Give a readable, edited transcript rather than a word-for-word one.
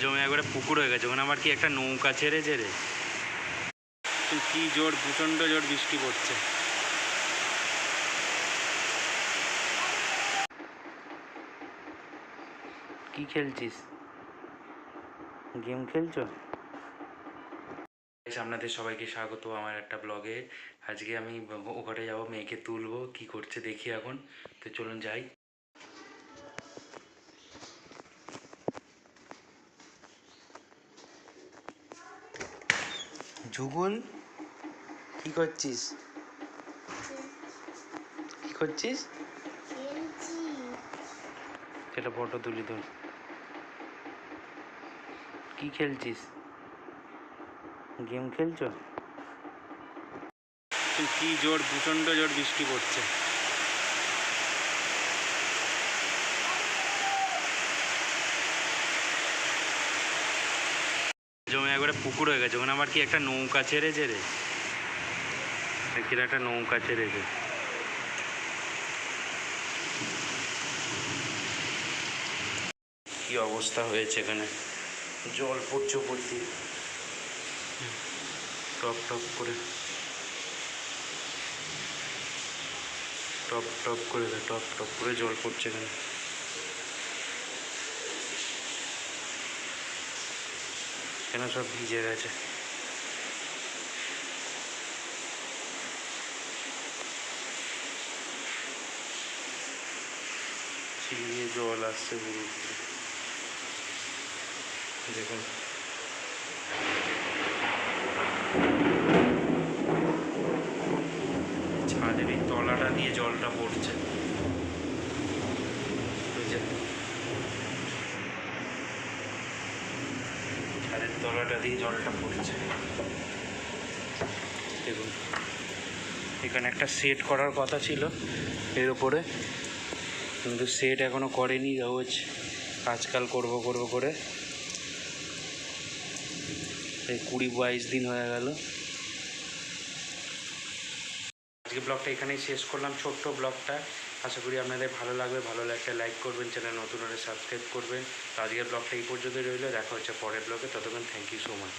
জমে একবারে পুকুর হয়ে গেছে। ওখানে আবার কি একটা নৌকা ছেড়েছে রে। কি জোর, প্রচণ্ড জোর বৃষ্টি পড়ছে। কি খেলছিস? গেম খেলছো? আপনাদের সবাইকে স্বাগত আমার একটা ব্লগে। আজকে আমি ওখানে যাবো, মেয়েকে তুলবো, কি করছে দেখি এখন। তো চলুন যাই। যুগল, কি করছিস? কি করছিস? সেটা ফটো তুলি তোর। কি খেলছিস? গেম খেলছো? কি জোর, প্রচণ্ড জোর বৃষ্টি পড়ছে। জমে একবারে পুকুর হয়ে গেছে। ওখানে আবার কি একটা নৌকা ছেড়েছে রে। একটা নৌকা ছেড়েছে। কি অবস্থা হয়েছে এখানে, জল পড়ছে উপর দিয়ে টপ টপ করে, টপ টপ করে, টপ টপ করে জল পড়ছে এখানে। কেন সব ভিজে গেছে। সিঁড়ি দিয়ে জল আসছে পুরো, দেখুন। ছাদের এই তলাটা দিয়ে জলটা পড়ছে, ছাদের তলাটা দিয়ে জলটা পড়ছে দেখুন। এখানে একটা সেট করার কথা ছিল এর উপরে, কিন্তু সেট এখনো করেনি। রোজ আজকাল করবো করে এই 20-22 দিন হয়ে গেল। আজকে ব্লগটা এখানেই শেষ করলাম, ছোট্ট ব্লগটা। আশা করি আপনাদের ভালো লাগবে। ভালো লাগলে লাইক করবেন, চ্যানেল নতুন হলে সাবস্ক্রাইব করবেন। তো আজকের ব্লগটা এই পর্যন্তই রইল। দেখা হচ্ছে পরের ব্লগে। ততক্ষণ থ্যাংক ইউ সো মাচ।